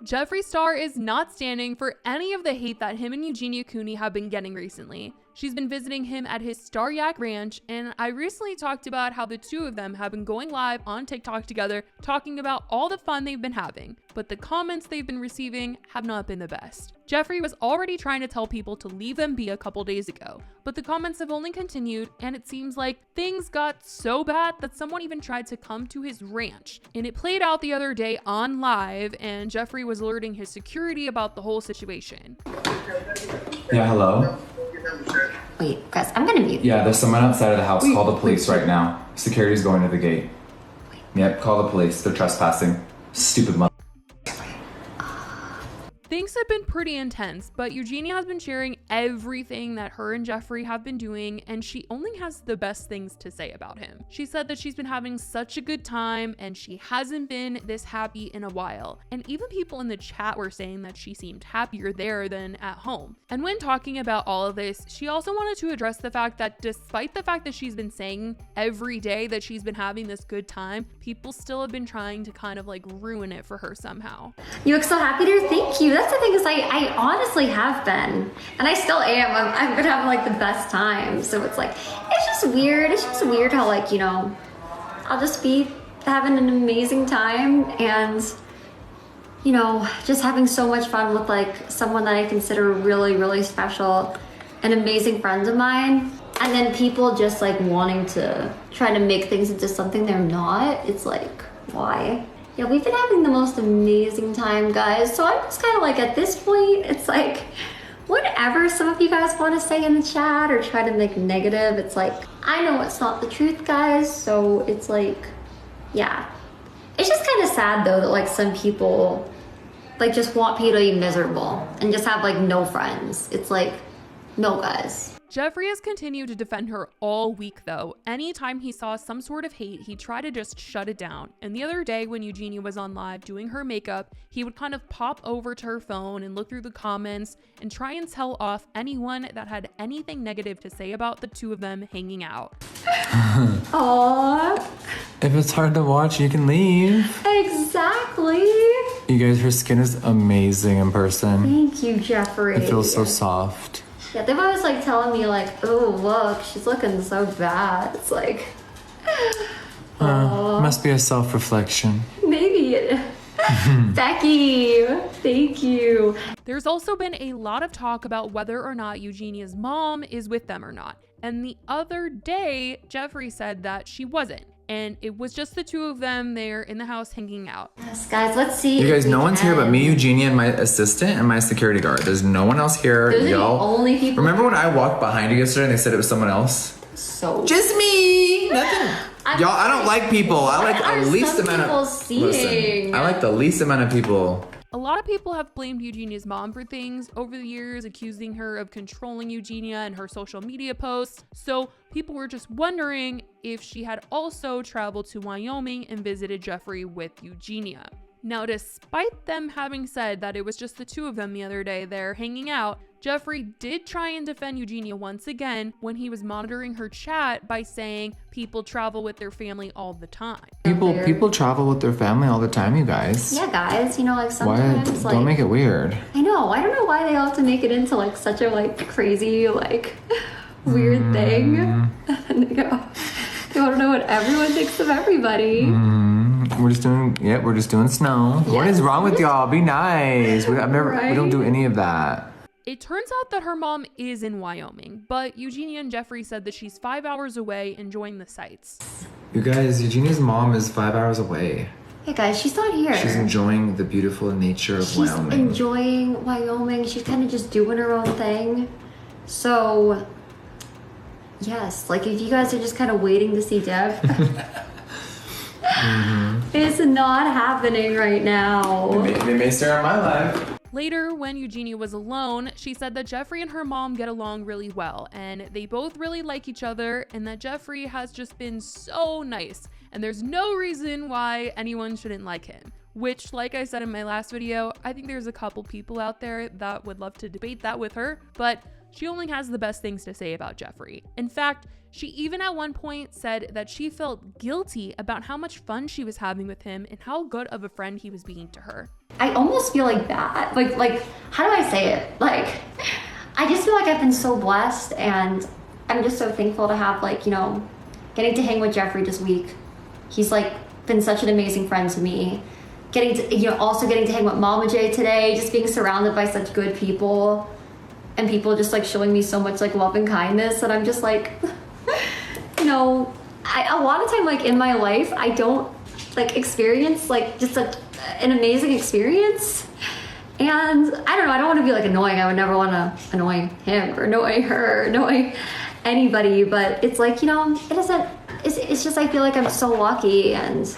Jeffree Star is not standing for any of the hate that him and Eugenia Cooney have been getting recently. She's been visiting him at his Star Yak Ranch, and I recently talked about how the two of them have been going live on TikTok together, talking about all the fun they've been having, but the comments they've been receiving have not been the best. Jeffree was already trying to tell people to leave them be a couple days ago, but the comments have only continued, and it seems like things got so bad that someone even tried to come to his ranch. And it played out the other day on live, and Jeffree was alerting his security about the whole situation. Yeah, hello? Wait, Chris, I'm gonna mute. Yeah, there's someone outside of the house. Call the police right now. Security's going to the gate. Yep, call the police. They're trespassing. Stupid mother. Things have been pretty intense, but Eugenia has been sharing everything that her and Jeffree have been doing, and she only has the best things to say about him. She said that she's been having such a good time and she hasn't been this happy in a while. And even people in the chat were saying that she seemed happier there than at home. And when talking about all of this, she also wanted to address the fact that despite the fact that she's been saying every day that she's been having this good time, people still have been trying to kind of like ruin it for her somehow. You look so happy there. Thank you. That's the thing, is I honestly have been, and I still am. I've been having like the best time. So it's like, it's just weird. It's just weird how, like, you know, I'll just be having an amazing time and, you know, just having so much fun with like someone that I consider really, really special, an amazing friend of mine. And then people just like wanting to try to make things into something they're not. It's like, why? Yeah, we've been having the most amazing time, guys. So I'm just kind of like, at this point, it's like, whatever some of you guys want to say in the chat or try to make negative, it's like, I know it's not the truth, guys. So it's like, yeah. It's just kind of sad though that like some people like just want people to be miserable and just have like no friends. It's like, no, guys. Jeffree has continued to defend her all week though. Anytime he saw some sort of hate, he tried to just shut it down. And the other day when Eugenia was on live doing her makeup, he would kind of pop over to her phone and look through the comments and try and tell off anyone that had anything negative to say about the two of them hanging out. Aww. If it's hard to watch, you can leave. Exactly. You guys, her skin is amazing in person. Thank you, Jeffree. It feels so soft. Yeah, they've always like telling me like, oh look, she's looking so bad. It's like, Must be a self-reflection. maybe. Becky, thank you. There's also been a lot of talk about whether or not Eugenia's mom is with them or not. And the other day, Jeffree said that she wasn't. And it was just the two of them there in the house hanging out. Yes, guys, let's see. You guys, no one's here but me, Eugenia, and my assistant and my security guard. There's no one else here. Those are the Y'all. only people. Remember when I walked behind you yesterday and they said it was someone else? So Just me. Nothing. Y'all, I don't like people. I like What are the least some amount people of. seeing? Listen, I like the least amount of people. A lot of people have blamed Eugenia's mom for things over the years, accusing her of controlling Eugenia and her social media posts. So people were just wondering if she had also traveled to Wyoming and visited Jeffree with Eugenia. Now, despite them having said that it was just the two of them the other day there hanging out, Jeffree did try and defend Eugenia once again when he was monitoring her chat by saying people travel with their family all the time. People travel with their family all the time, you guys. yeah, guys, you know, like Why? sometimes like Don't make it weird. I know. I don't know why they all have to make it into like such a like crazy like weird thing. And they want to know what everyone thinks of everybody. We're just doing snow. What is wrong with y'all? Be nice. We don't do any of that. It turns out that her mom is in Wyoming, but Eugenia and Jeffree said that she's 5 hours away enjoying the sights. You guys, Eugenia's mom is 5 hours away. Hey guys, she's not here. She's enjoying the beautiful nature of She's Wyoming. enjoying Wyoming. She's kind of just doing her own thing. So, yes, like if you guys are just kind of waiting to see Jeff, it's not happening right now. They may stare at my life. Later, when Eugenia was alone, she said that Jeffree and her mom get along really well, and they both really like each other, and that Jeffree has just been so nice, and there's no reason why anyone shouldn't like him. Which, like I said in my last video, I think there's a couple people out there that would love to debate that with her, but she only has the best things to say about Jeffree. In fact, she even at one point said that she felt guilty about how much fun she was having with him and how good of a friend he was being to her. I almost feel like bad. Like, how do I say it? Like, I just feel like I've been so blessed, and I'm just so thankful to have, like, you know, getting to hang with Jeffree this week. He's like been such an amazing friend to me. Getting to, you know, also getting to hang with Mama J today, just being surrounded by such good people, and people just like showing me so much like love and kindness that I'm just like, you know, a lot of time like in my life, I don't like experience like just an amazing experience. And I don't know, I don't want to be like annoying. I would never want to annoy him or annoy her or annoy anybody, but it's like, you know, it isn't, it's just, I feel like I'm so lucky, and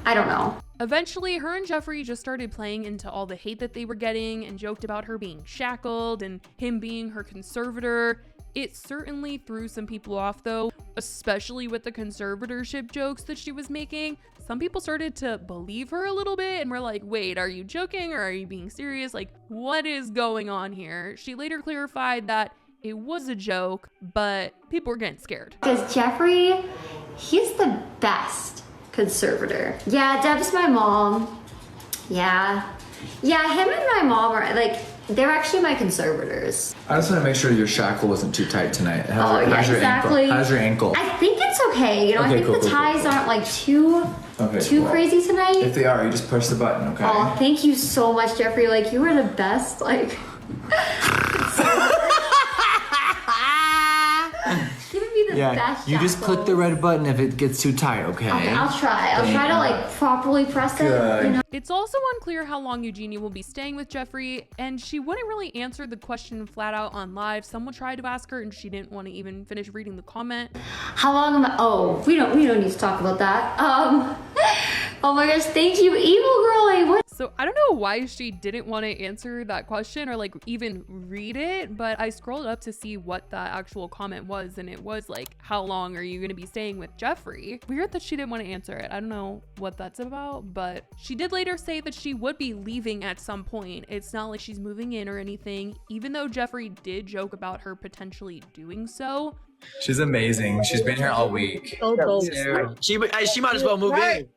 I don't know. Eventually, her and Jeffree just started playing into all the hate that they were getting and joked about her being shackled and him being her conservator. It certainly threw some people off though, especially with the conservatorship jokes that she was making. Some people started to believe her a little bit and were like, wait, are you joking or are you being serious? Like, what is going on here? She later clarified that it was a joke, but people were getting scared. Because Jeffree, he's the best conservator. Yeah, Deb's my mom. Yeah, him and my mom are like, they're actually my conservators. I just want to make sure your shackle wasn't too tight tonight. How's your exactly. Ankle? How's your ankle? I think it's okay. You know, okay, I think the ties aren't like too crazy tonight. If they are, you just push the button, okay? Oh, thank you so much, Jeffree. Like, you were the best. Like, best you just click the red button if it gets too tight, okay? Okay, I'll try to like properly press it. You know? It's also unclear how long Eugenia will be staying with Jeffree, and she wouldn't really answer the question flat out on live. Someone tried to ask her and she didn't want to even finish reading the comment. How long am I? Oh, we don't need to talk about that. Oh my gosh, thank you, evil girl. What? So I don't know why she didn't want to answer that question or like even read it, but I scrolled up to see what the actual comment was, and it was like, how long are you going to be staying with Jeffree? Weird that she didn't want to answer it. I don't know what that's about, but she did later say that she would be leaving at some point. It's not like she's moving in or anything, even though Jeffree did joke about her potentially doing so. She's amazing. She's been here all week. She might as well move in.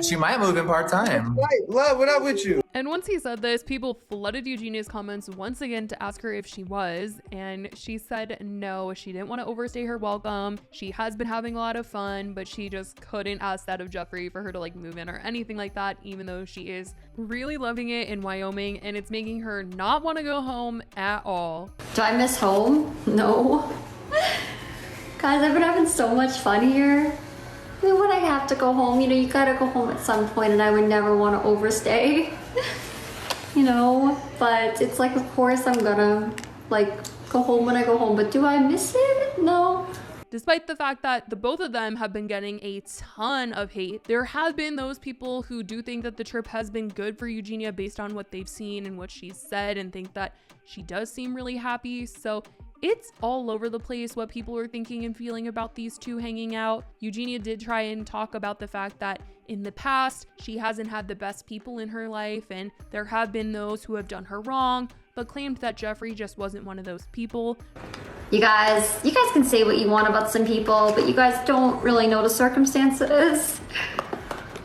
She might move in part-time. Love, what up with you? And once he said this, people flooded Eugenia's comments once again to ask her if she was, and she said no, she didn't want to overstay her welcome. She has been having a lot of fun, but she just couldn't ask that of Jeffree for her to like move in or anything like that, even though she is really loving it in Wyoming, and it's making her not want to go home at all. Do I miss home? No. Guys, I've been having so much fun here. I mean, when I have to go home, you know, you gotta go home at some point, and I would never want to overstay, you know, but it's like, of course I'm gonna like go home when I go home, but do I miss it? No. Despite the fact that the both of them have been getting a ton of hate, there have been those people who do think that the trip has been good for Eugenia based on what they've seen and what she's said, and think that she does seem really happy. So it's all over the place what people are thinking and feeling about these two hanging out. Eugenia did try and talk about the fact that in the past, she hasn't had the best people in her life, and there have been those who have done her wrong, but claimed that Jeffree just wasn't one of those people. You guys can say what you want about some people, but you guys don't really know the circumstances.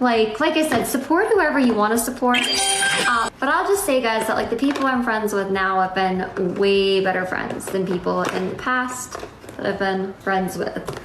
Like I said, support whoever you want to support. But I'll just say, guys, that like the people I'm friends with now have been way better friends than people in the past that I've been friends with.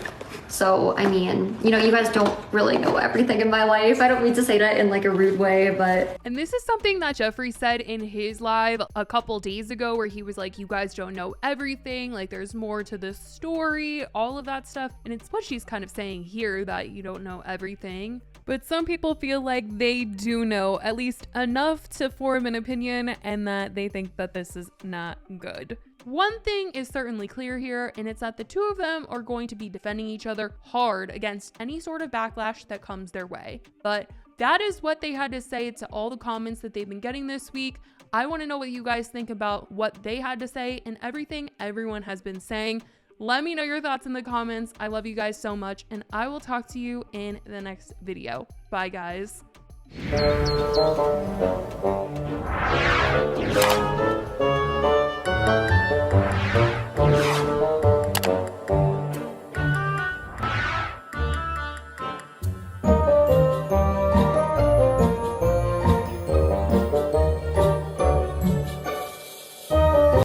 So, I mean, you know, you guys don't really know everything in my life. I don't mean to say that in like a rude way, but... And this is something that Jeffree said in his live a couple days ago, where he was like, you guys don't know everything. Like, there's more to the story, all of that stuff. And it's what she's kind of saying here, that you don't know everything. But some people feel like they do know at least enough to form an opinion, and that they think that this is not good. One thing is certainly clear here, and it's that the two of them are going to be defending each other hard against any sort of backlash that comes their way. But that is what they had to say to all the comments that they've been getting this week. I want to know what you guys think about what they had to say and everything everyone has been saying. Let me know your thoughts in the comments. I love you guys so much, and I will talk to you in the next video. Bye, guys.